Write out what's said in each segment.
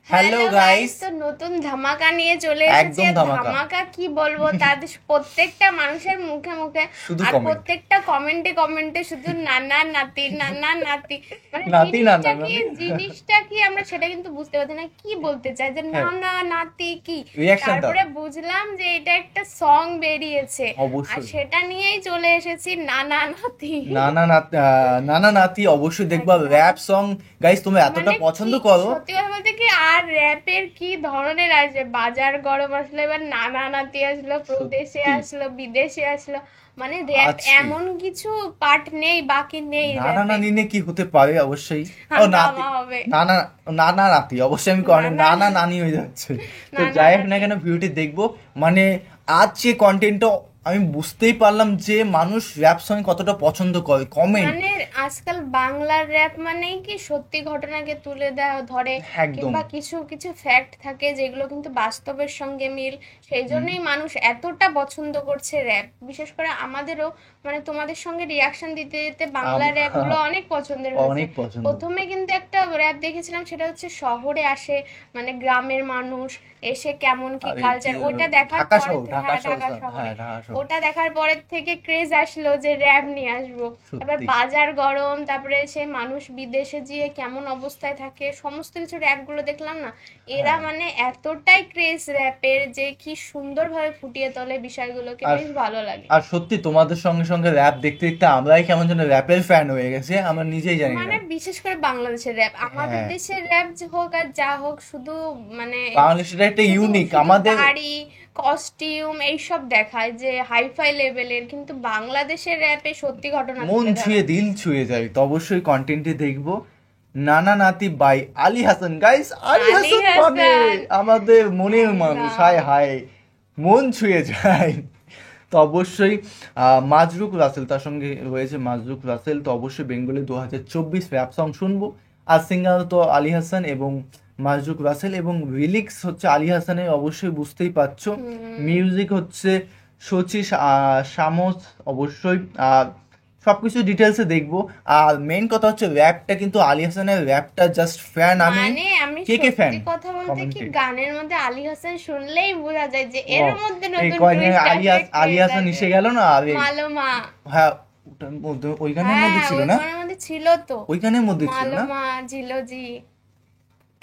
Hello guys, তো নতুন ধামাকা নিয়ে চলে এসেছি। ধামাকা কি বলবো, তাদের প্রত্যেকটা মানুষের মুখে মুখে আর প্রত্যেকটা কমেন্টে শুধু নানা নাতি নানা নাতি, মানে জিনিসটা কি আমরা সেটা কিন্তু বুঝতে পারছি না কি বলতে চাই, যে নানা নাতি কি। তারপরে বুঝলাম যে এটা একটা সং বেরিয়েছে আর সেটা নিয়েই চলে এসেছি। নানা নাতি নানা নাতি অবশ্যই দেখবা, র‍্যাপ সং গাইস তোমরা এতটা পছন্দ করো। সত্যি কথা বলতে কি, আর র‍্যাপের কি ধরনের আসে, বাজার গরম আসলো, এবার নানা নাতি আসলো, প্রদেশে আসলো, বিদেশে আসলো, মানে র‍্যাপ এমন কিছু পার্ট নেই বাকি নেই। নানা নানি নিয়ে কি হতে পারে, অবশ্যই ও নাতি নানা নানা নাতি, অবশ্যই আমি নানা নানি হয়ে যাচ্ছে। তো যাই হোক না কেন, ভিডিওটি দেখবো, মানে আজ যে কন্টেন্টটা আমি বুঝতেই পারলাম যে মানুষ র‍্যাপ সং কতটা পছন্দ করে। কমেন্ট মানে আজকাল বাংলার র‍্যাপ মানেই কি সত্যি ঘটনাকে তুলে দেওয়া ধরে, কিংবা কিছু কিছু ফ্যাক্ট থাকে যেগুলো কিন্তু বাস্তবের সঙ্গে মিল, সেই জন্যই মানুষ এতটা পছন্দ করছে র‍্যাপ। বিশেষ করে আমাদেরও, মানে তোমাদের সঙ্গে রিয়াকশন দিতে দিতে বাংলা র‍্যাপ গুলো অনেক পছন্দের হয়েছে। প্রথমে কিন্তু একটা র‍্যাপ দেখেছিলাম, সেটা হচ্ছে শহরে আসে, মানে গ্রামের মানুষ এসে কেমন কি কালচার, ওটা দেখার ওটা দেখার পরের থেকে ক্রেজ আসলো যে র‍্যাপ নিয়ে আসবো। তারপর বাজার গরম, তারপরে সে মানুষ বিদেশে গিয়ে কেমন অবস্থায় থাকে, সমস্ত কিছু র‍্যাপ গুলো দেখলাম না, এরা মানে এতটাই ক্রেজ র‍্যাপের যে কি সুন্দর ভাবে ফুটিয়ে তোলে বিষয়গুলোকে, বেশ ভালো লাগে। আর সত্যি তোমাদের সঙ্গে সঙ্গে র‍্যাপ দেখতে দেখতে আমরাই কেমন যেন র‍্যাপের ফ্যান হয়ে গেছে, আমরা নিজেই জানি না। মানে বিশেষ করে বাংলাদেশের র‍্যাপ, আমাদের দেশের র‍্যাপ হোক আর যা হোক, শুধু মানে বাংলাদেশের একটা ইউনিক, আমাদের গাড়ি কস্টিউম এইসব দেখায় যে হাইফাই লেভেলের, কিন্তু বাংলাদেশের র‍্যাপে সত্যি ঘটনা মন ছুঁয়ে দিল ছুঁয়ে যায়। তো অবশ্যই কন্টেন্টে দেখবো নানা নাতি বাই আলী হাসান। গাইস, আলী হাসান মানে আমাদের মনের মানুষ, হায় হায় মন ছুঁয়ে যায়। তো অবশ্যই মাজরুক রাসেল তার সঙ্গে রয়েছে, মাজরুক রাসেল। তো অবশ্যই বেঙ্গলি 2024 র‍্যাপ সং শুনবো। আর সিঙ্গার তো আলী হাসান এবং মাজরুক রাসেল, এবং রিলিক্স হচ্ছে আলী হাসানের, অবশ্যই বুঝতেই পারছো। মিউজিক হচ্ছে শচীশ শামস, অবশ্যই সবকিছু ডিটেলসে দেখবো। আর মেইন কথা হচ্ছে র‍্যাপটা কিন্তু আলী হাসানের র‍্যাপটা জাস্ট ফ্যান আমি। আমি কে ফ্যান কথা বলতে কি, গানের মধ্যে আলী হাসান শুনলেই বোঝা যায় যে এর মধ্যে নতুন আলী হাসান এসে গেল না। মালমা, হ্যাঁ ওই গানের মধ্যে ছিল না, ছিল তো ওই গানের মধ্যে ছিল না মালমা জিলোজি।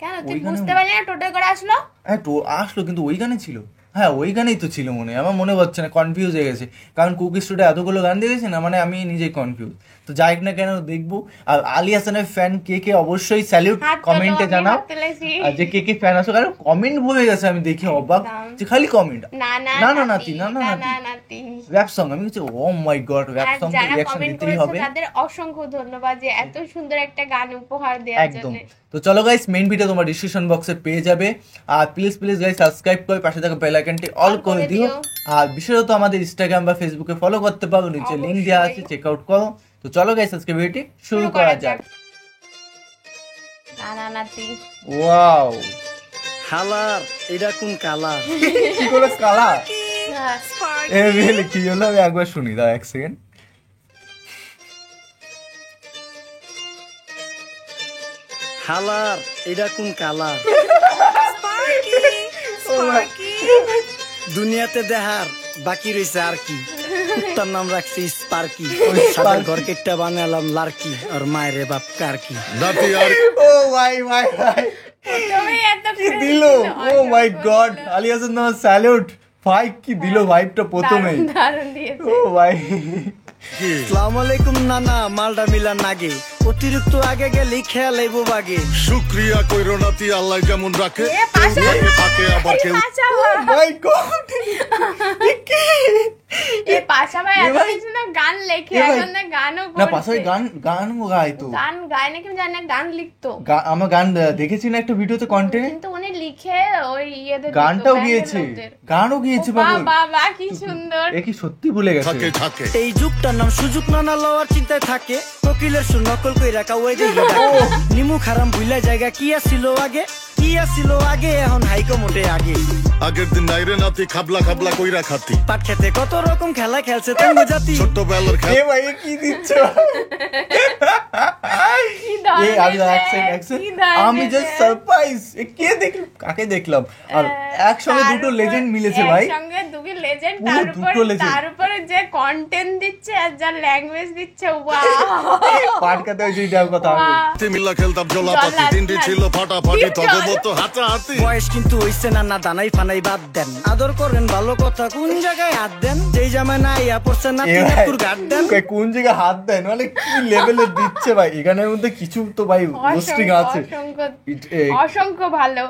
কেন তুই বুঝতে পারলি না টোটাল করে আসলো? হ্যাঁ তো আসলো, কিন্তু ওই গানে ছিল। হ্যাঁ ওই গানেই তো ছিল মনে হয়, আমার মনে হচ্ছে না, কনফিউজ হয়ে গেছে, কারণ কুকি স্টুডিও এতগুলো গান দিয়েছে না, মানে আমি নিজেই কনফিউজ। তো যাই না কেন দেখবো। আর আলী হাসানের ফ্যান কে কে অবশ্যই স্যালিউট কমেন্টে জানাও, আর যে কে কে ফ্যান আছো। কারণ কমেন্ট ভরে গেছে, আমি দেখে অবাক যে খালি কমেন্ট নানা নাতি নানা নাতি র‍্যাপ সং। আমি বলছি oh my God, rap song এর রিঅ্যাকশন দিতেই হবে। তাদের অসংখ্য ধন্যবাদ যে এত সুন্দর একটা গান উপহার দেওয়ার জন্য। তো চলো গাইস, মেইন ভিডিও তোমার ডিসক্রিপশন বক্সে পেয়ে যাবে। আর প্লিজ গাইস সাবস্ক্রাইব করে পাশে থাকা বেল আইকনটি অল করে দিও। আর বিশেষত আমাদের ইনস্টাগ্রাম বা ফেসবুকে ফলো করতে পারো, নিচে লিংক দেওয়া আছে, চেক আউট করো। তো চলো গাইস, আজকে ভিডিওটি শুরু করা যাক। নানা নাতি, ওয়াও হালার এটা কোন কালার? কি করে কালার? এ রিয়েলি কি হলো, আমি একবার শুনি, দাও এক সেকেন্ড। হালার এটা কোন কালার? দুনিয়াতে দেখার বাকি রয়েছে আর কি, তার নাম রাখছি স্পার্কি। সাদের ঘর কেটে বানালাম লার্কি, আর মায়ের বাপ কারকি। ও ভাই ভাই ভাই কি দিল, ও মাই গড, আলী হাসান তোমার স্যালুট ভাই, কি দিল ভাইবটা প্রথমেই, ও ভাই। আসসালামু আলাইকুম নানা, মালডা মিলা নাগে, অতিরিক্ত আগে গেলে খেয়াল আইব বাগে। শুকরিয়া কইরো নাতি, আল্লাহ যেমন রাখে থাকে আবার কেউ। মাই গড, এ পাশা ভাই এত কিছু না গান লেখে, এখন না গানও করছে। না পাশা ভাই গান গাইতো, গান গায় না, কিন্তু জানি না গান লিখতো। আমার গান দেখেছি না একটা ভিডিওতে কন্টেন্ট, কিন্তু উনি লিখে ওই ইয়েতে গানটাও গিয়েছে, গানও গিয়েছে। বাবা কি সুন্দর, এ কি সত্যি ভুলে গেছে। এই যুগটার নাম সুযোগ, নানা লওয়ার চিন্তায় থাকে, কোকিলের সুর নকল কই রাখা ওই যে নিমু খারাম ভুলা জায়গা কি আসিল আগে, কি আসিল আগে, এখন হাইকো মোটে আগে। আগের দিন নাইরে নাতি খাবলা খাবলা কইরা খাতি পাট খেতে কত রকম খেলা খেলছে তঙ্গ জাতি ছোট্টবেলার এ খেলা ভাই এ কি দিচ্ছে কি ধরনের আমি আমি rap? জাস্ট সারপ্রাইজ কে দেখলাম কাকে দেখলাম আর একসঙ্গে দুটো লেজেন্ড মিলেছে ভাই একসঙ্গে দুটো লেজেন্ড পুরো দুটো legend। তার উপরে যে কন্টেন্ট দিচ্ছে আর যা ল্যাঙ্গুয়েজ দিচ্ছে ওয়াও পাটকাতে ওই যে কথা আমি বলছি। মিল্লা খেলতাম জলাপাতি তিনটি ছিল ফাটাফাটি তবে মতো হাতাহাতি বয়স কিন্তু হইছে না না দানাই ফানাই বাদ দেন আদর করেন ভালো কথা কোন জায়গায় হাত দেন যেই জামায় না ইয়া পড়ছে না এ ভাই, তোর গাট দেন কোন জায়গায় হাত দেন মানে কি লেভেলের দিচ্ছে ভাই এখানের মধ্যে কিছু তো ভাই রোস্টিং আছে অসংখ্য ভালো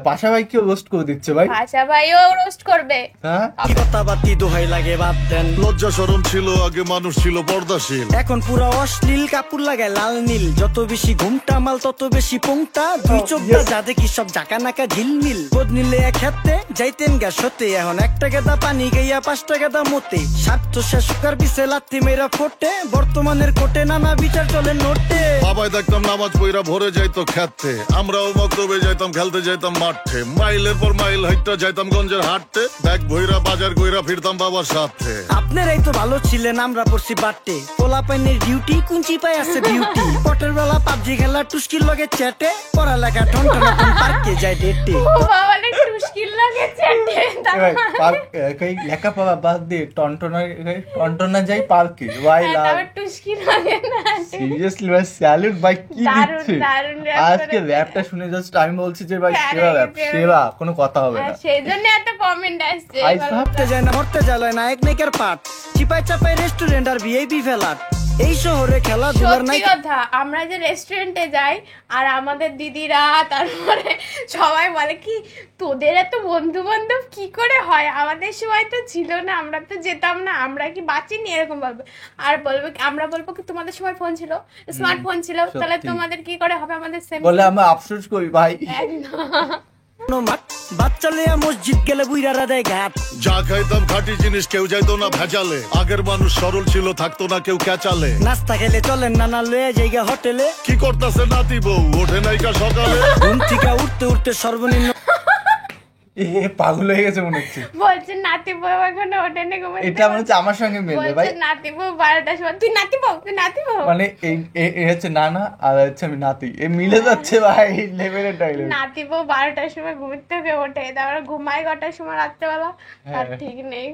পাশা ভাই কেউ রোস্ট করে দিচ্ছে ভাই ভাষা ভাইও রোস্ট করবে হ্যাঁ কি কথা বাতি দোহাই লাগে বাদ দেন লজ্জা শরম ছিল আগে মানুষ ছিল পর্দাশীল এখন পুরো অশ্লীল কাপড় লাগায় লাল নীল যত বেশি ঘুমটা মাল তত বেশি পোংটা দুই চোখটা যা দেখি সব জাকা নাকা ঝিলমিল বোধ নিলে এক হাতে যাইতেন গা সতে এখন একটা গেদা পানি গাইয়া 5টা গেদা মতে স্বার্থ শেষকার বিছে লাথি মেয়েরা ফোটে বর্তমানের কোটে নানা বিচার চলে নোটে বাবাই দেখতাম নামাজ পইরা ভরে যাইতো খেতে আমরাও মক্তবে যাইতাম খেলতে যাইতাম মাঠে মাইলের পর মাইল হাইটটা যাইতাম গঞ্জের হাটতে ব্যাগ ভইরা বাজার কইরা ফিরতাম বাবার সাথে আপনারাই তো ভালো ছিলেন আমরা পড়ছি বাটে পোলা পাইনের ডিউটি কুঞ্চি পাই আছে বিউটি পটের বেলা পাবজি খেলা টুস্কির লগে চ্যাটে পড়ালেখা ঠন পার্কে যায় ডেটে ও বাবা রে মুশকিল লাগে চ্যাটে কই লেখাপড়া বাদ দিয়ে টনটনা যাই পার্কে ভাই লাভ তারপর টুস্কি লাগে না সিরিয়াসলি ভাই স্যালুট ভাই কি দারুণ, দিচ্ছে দারুণ rap আজকে করেছে। র্যাপটা শুনে জাস্ট আমি বলছি যে ভাই Correct, সেরা র্যাপ correct. সেরা কোনো কথা হবে না সেই জন্য এত কমেন্ট আসছে ভাই ভালো। সাহেব, মরতে যায় না মরতে যায় না এক নাইকার পাট চিপাই চাপাই রেস্টুরেন্ট আর ভিআইপি ফেলাট এই শহরে খেলাধুলার সত্যি নাই কথা আমরা যে রেস্টুরেন্টে যাই আর আমাদের দিদিরা তারপরে সবাই বলে কি তোদের এত বন্ধু বান্ধব কি করে হয় আমাদের সময় তো ছিল না আমরা তো যেতাম না আমরা কি বাঁচিনি এরকম ভাবে আর বলবো আমরা বলবো কি তোমাদের সময় ফোন ছিল স্মার্টফোন ছিল তাহলে সত্যি। তোমাদের কি করে হবে আমাদের সেম বলে আমরা আফসোস করি ভাই মাঠ বাচ্চা লেয়া মসজিদ গেলে বুইরারা দেয় ঘাট যা খাইতাম খাঁটি জিনিস কেউ যাইতো না ভেজালে আগের মানুষ সরল ছিল থাকতো না কেউ ক্যাচালে নাস্তা খেলে চলেন নানা লয়ে জায়গা হোটেলে কি করতাছে নাতি বউ ওঠে নাইকা সকালে ঘুম থেকে উঠতে উঠতে সর্বনিম্ন এ পাগল হয়ে গেছে মনে হচ্ছে বলছে নাতি বউ এখনো ওঠেনি ঘুমাতে এটা মনে হচ্ছে আমার সঙ্গে মেলে ভাই বলছে নাতি বউ 12টার সময় তুই নাতি বউ মানে এই হচ্ছে নানা আর হচ্ছে আমি নাতি এ মিলে যাচ্ছে ভাই লেভেলের ডায়লগ নাতি বউ 12টার সময় ঘুম থেকে ওঠে তারপরে ঘুমায় কটার সময় রাত্রেবেলা আর ঠিক নেই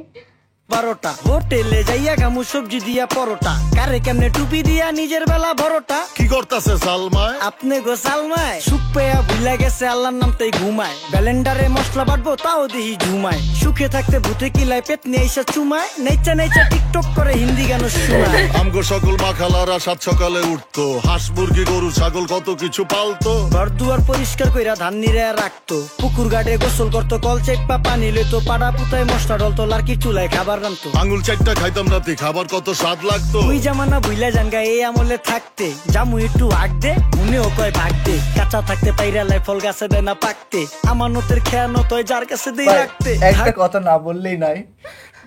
12টা হোটেলে যাইয়া গামু সবজি দিয়া পরোটা কারে কেমনে টুপি দিয়া নিজের বেলা বড়টা কি করতাছে সালমায় আপনি গো সালমায় সুখ পেয়া ভুলা গেছে আল্লাহর নাম তাই ঘুমায় ব্যালেন্ডারে মশলা বাটবো তাও দেহি ঝুমায় সুখে থাকতে ভূতে কিলায় পেট নিয়ে এসে চুমায় নেচা নেচা টিকটক করে হিন্দি গান শোনায় আমগো সকল মাখালারা সাত সকালে উঠতো হাঁস মুরগি গরু ছাগল কত কিছু পালতো ঘর দুয়ার পরিষ্কার কইরা ধান নিরে রাখতো পুকুর গাড়ে গোসল করতো কল চেপা পানি লইতো পাড়া পুতায় মশলা ডলতো লার্কি চুলায় খাবার রান্তো আঙুল চারটা খাইতাম নাতি খাবার কত স্বাদ লাগতো ওই জামানা বুইলা জানগা এই আমলে থাকতে জামু একটু আগ দে মনেও কয় ভাগ দে কাঁচা থাকতে পাইরা লাই ফল গাছে দেয় না পাকতে আমানতের খেয়ানো তয় যার কাছে দেই ভাই, রাখতে একটা কথা না বললেই নাই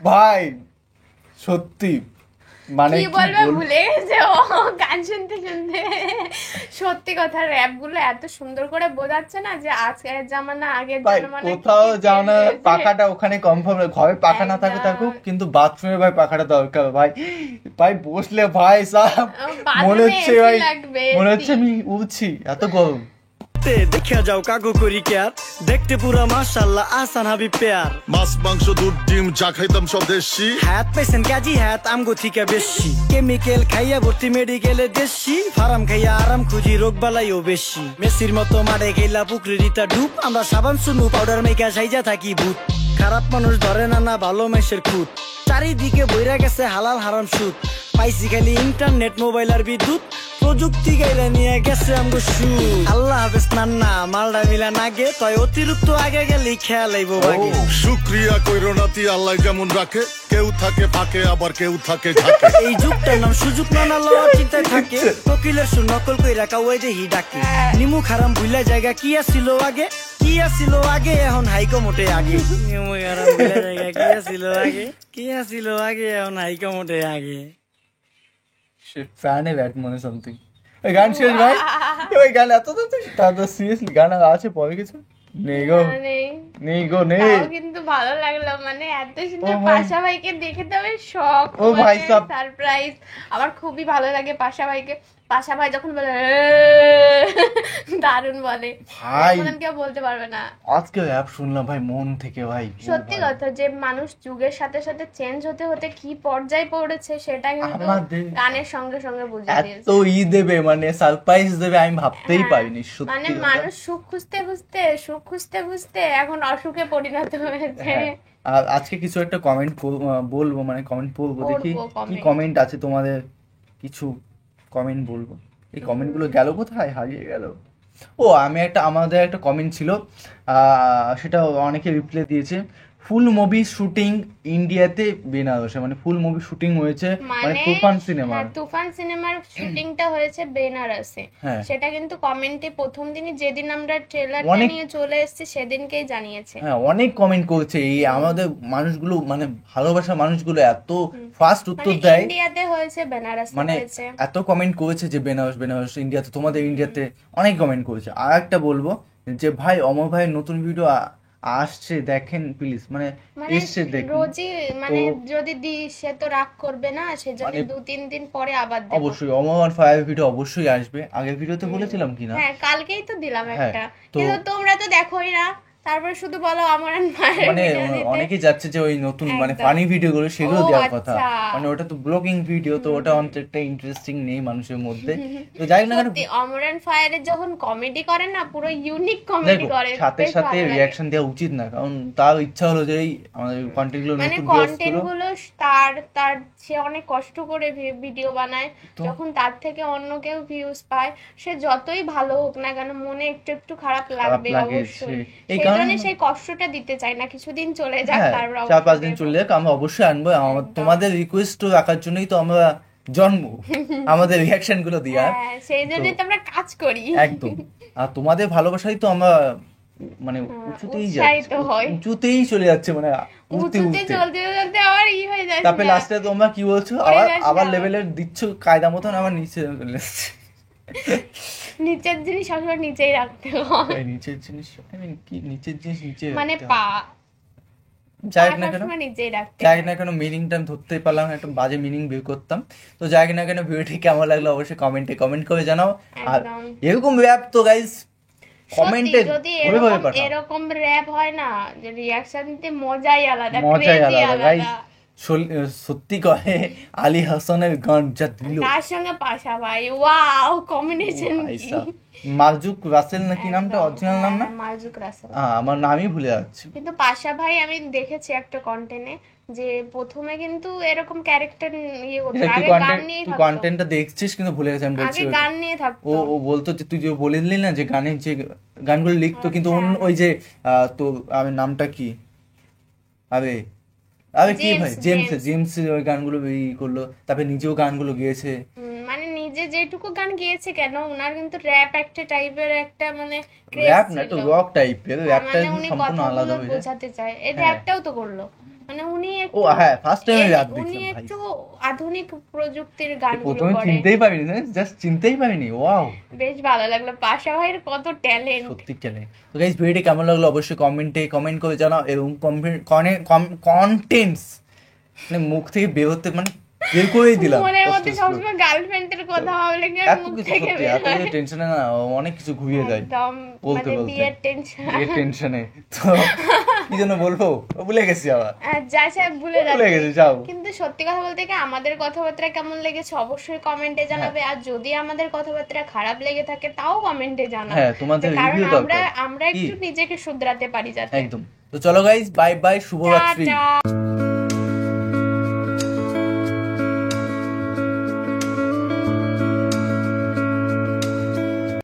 ভাই সত্যি মানে কি কি বলবে বলবো? ভুলে গেছে ও গান শুনতে শুনতে সত্যি কথা র‍্যাপ গুলো এত সুন্দর করে বোঝাচ্ছে না যে আজকের জামানা আগের ভাই জামানা কোথাও যাও না পাখাটা ওখানে কনফার্ম ঘরে পাখা না থাকে থাকুক কিন্তু বাথরুমে ভাই পাখাটা দরকার ভাই ভাই বসলে ভাই সাহেব bathroom মনে এ হচ্ছে AC ভাই লাগবে, মনে AC হচ্ছে আমি উঠছি এত গরম দেখা যাও কাগু করি কেয়ার দেখতে পুরা মাশাআল্লাহ আসান হাবিব পেয়ার মাছ মাংস দুধ ডিম যা খাইতাম সব দেশি হাত পেছেন কাজী হাত আমগো থিকা বেশি কেমিক্যাল খাইয়া ভর্তি মেডিকেলে দেশি ফার্ম খাইয়া আরাম খুঁজি রোগ বালাইও বেশি মেসির মতো মারে গেলা পুকুরে রিতা ডুব আমরা সাবান সুনু পাউডার মেকা সাইজা থাকি ভূত খারাপ মানুষ ধরে না না ভালো মেসের খুঁত চারিদিকে বইরা গেছে হালাল হারাম সুদ পাইছি খালি ইন্টারনেট মোবাইল আর বিদ্যুৎ প্রযুক্তি গাইলা নিয়ে গেছে আমগো সু আল্লাহ হাফেজ নান্না মালডা মিলা নাগে তয় অতিরিক্ত আগে গেলি খেয়াল আইবো বাগে শুক্রিয়া কইরো নাতি আল্লাহ যেমন রাখে কেউ থাকে ফাঁকে আবার কেউ থাকে ঝাঁকে এই যুগটার নাম সুযোগ নানা লওয়ার চিন্তায় থাকে কোকিলের সুর নকল কইরা কাউয়াই দেহি ডাকে নিমু খারাম ভুলা জায়গা কি আসিল আগে এখন হাইকো মোটে আগে নিমু খারাম ভুলা জায়গা কি আসিল আগে এখন হাইকো মোটে আগে ফ্যানে ব্যাট মনে সামথিং ওই গান শেষ ভাই ওই গান এত তো সিরিয়াসলি গান আছে পরে কিছু নেই গো নেই নেই গো নেই। তাও কিন্তু ভালো লাগলো, মানে এত সুন্দর পাশা ভাইকে দেখে তো আমি শক, ও ভাই সাব সারপ্রাইজ। আমার খুবই ভালো লাগে পাশা ভাইকে। পাশা ভাই যখন বলে দারুণ বলে ভাই, কেউ বলতে পারবে না। আজকে র‍্যাপ শুনলাম ভাই মন থেকে ভাই। সত্যি কথা যে মানুষ যুগের সাথে সাথে চেঞ্জ হতে হতে কি পর্যায়ে পড়েছে সেটা কিন্তু আমাদের গানের সঙ্গে সঙ্গে বুঝিয়ে দিয়েছে। এত দেবে মানে সারপ্রাইজ দেবে আমি ভাবতেই পারিনি সত্যি। মানে মানুষ সুখ খুঁজতে খুঁজতে এখন অসুখে পরিণত হয়েছে। আর আজকে কিছু একটা কমেন্ট বলবো, মানে কমেন্ট পড়বো, দেখি কি কমেন্ট আছে তোমাদের। কিছু কমেন্ট বলবো। এই কমেন্টগুলো গেল কোথায়, হারিয়ে গেল। ও আমি আমাদের একটা কমেন্ট ছিল, সেটা অনেকে রিপ্লাই দিয়েছে। ফুল মুভি শুটিং ইন্ডিয়াতে বেনারসে, মানে ফুল মুভি শুটিং হয়েছে মানে তুফান সিনেমা। তুফান সিনেমার শুটিংটা হয়েছে বেনারসে। সেটা কিন্তু কমেন্টে প্রথম দিনই যেদিন আমরা ট্রেলারটা নিয়ে চলে এসেছি সেদিনকেই জানিয়েছে। হ্যাঁ অনেক কমেন্ট করছে, এই আমাদের মানুষগুলো মানে ভালোবাসা মানুষগুলো এত ফাস্ট উত্তর দেয়। ইন্ডিয়াতে হয়েছে বেনারসে, মানে এত কমেন্ট করেছে যে বেনারস ইন্ডিয়াতে, তোমাদের ইন্ডিয়াতে অনেক কমেন্ট করেছে। আর একটা বলবো যে ভাই অমর ভাইয়ের নতুন ভিডিও আসছে দেখেন প্লিজ, মানে এসছে দেখেন রোজই, মানে যদি দি সে তো রাগ করবে না, সেজন্য 2-3 দিন পরে আবার দেব। অবশ্যই অমর ফায়ার ভিডিও অবশ্যই আসবে। আগের ভিডিওতে বলেছিলাম কিনা, হ্যাঁ কালকেই তো দিলাম একটা, কিন্তু তোমরা তো দেখোই না। তারপর শুধু বলো আমার মানে অনেকেই যাচ্ছে যে ওই নতুন মানে ফানি ভিডিওগুলো সেগুলো দেওয়ার কথা, মানে ওটা তো ব্লগিং ভিডিও, তো ওটা অনেকটা ইন্টারেস্টিং নেই মানুষের মধ্যে। তো যাই না কেন অমরান ফায়ারে যখন কমেডি করে না, পুরো ইউনিক কমেডি করে, সাথে সাথে রিঅ্যাকশন দেওয়া উচিত না, কারণ তার ইচ্ছা হলো যে এই আমাদের কন্টেন্টগুলো মানে নতুন কন্টেন্টগুলো তার সে অনেক কষ্ট করে ভিডিও বানায়, যখন তার থেকে অন্য কেউ ভিউজ পায়, সে যতই ভালো হোক না কেন মনে একটু একটু খারাপ লাগবে অবশ্যই। এই কারণে সেই কষ্টটা দিতে চাই না, কিছুদিন চলে যাক, তারপর 4-5 দিন চলে যাক, আমরা অবশ্যই আনবো। তোমাদের রিকোয়েস্ট রাখার জন্যই তো আমরা জন্ম, আমাদের রিঅ্যাকশন গুলো দিয়া, সেই জন্যই তো আমরা কাজ করি একদম। আর তোমাদের ভালোবাসাই তো আমরা মানে উঁচুতেই চলে যাচ্ছে, মানে উঁচুতে চলতে চলতে আবার হয়ে যায়, তারপরে লাস্টে তোমরা কি বলছো আবার লেভেলের দিচ্ছ কায়দা মতন, আবার নিচে চলে যাচ্ছে। নিচের জিনিস সবসময় নিচেই রাখতে হয়, নিচের জিনিস কি নিচের জিনিস নিচে মানে পা যাই না কেন মিনিংটা আমি ধরতেই পারলাম, একটা বাজে মিনিং বের করতাম। তো যাই না কেন ভিডিওটি কেমন লাগলো অবশ্যই কমেন্ট করে জানাও। আর এরকম র্যাপ তো গাইস কমেন্টে যদি এরকম র্যাপ হয় না, যে রিঅ্যাকশন দিতে মজাই আলাদা গাইস। সত্যি করে আলী হাসানের গান যা দিল, তার সঙ্গে পাশা ভাই, ওয়াও কম্বিনেশন। মারজুক রাসেল নাকি নামটা, অরিজিনাল নাম না? মারজুক রাসেল, আমার নামই ভুলে যাচ্ছি। কিন্তু পাশা ভাই আমি দেখেছি একটা কন্টেন্টে যে প্রথমে কিন্তু এরকম ক্যারেক্টার কন্টেন্টটা দেখছিস কিন্তু ভুলে গেছি আমি বলছি, আগে গান নিয়ে থাকতো। ও বলতো যে তুই যে বলেছিলি না যে গানের যে গানগুলো লিখতো, কিন্তু ওই যে তো আমি নামটা কি, আরে কি ভাই জেমস ওই গানগুলো করলো, তারপরে নিজেও গানগুলো গেয়েছে, মানে নিজে যেটুকু গান গেয়েছে কেন, ওনার কিন্তু র্যাপ একটা টাইপের একটা মানে র্যাপ না তো রক টাইপের, র্যাপটা সম্পূর্ণ আলাদা হয়ে যায়, বোঝাতে চায়। এই র্যাপটাও তো করলো, মানে উনি একটু ফার্স্ট টাইম র্যাপ দেখলাম, উনি একটু আধুনিক প্রযুক্তির গানগুলো করে। প্রথমে চিনতেই পারিনি, জাস্ট চিনতেই পারিনি। ওয়াও বেশ ভালো লাগলো, পাশা ভাইয়ের কত ট্যালেন্ট, সত্যি ট্যালেন্ট। তো গাইস ভিডিওটি কেমন লাগলো অবশ্যই কমেন্ট করে জানাও, এবং কন্টেন্টস মানে মুখ থেকে বের হতে মানে বের করেই দিলাম, মনের মধ্যে সবসময় গার্লফ্রেন্ডের কথা ভাবলে কি মুখ থেকে বের হয়, এত টেনশনে না অনেক কিছু ঘুরিয়ে যায় বলতে বিয়ের টেনশনে। তো কি জন্য বলবো ভুলে গেছি, আবার যা সব ভুলে গেছি যাও। কিন্তু সত্যি কথা বলতে কি আমাদের কথাবার্তা কেমন লেগেছে অবশ্যই কমেন্টে জানাবে, আর যদি আমাদের কথাবার্তা খারাপ লেগে থাকে তাও কমেন্টে জানাবে। হ্যাঁ তোমাদের রিভিউ দরকার, আমরা একটু নিজেকে শুধরাতে পারি যাতে। একদম। তো চলো গাইস, বাই বাই, শুভরাত্রি।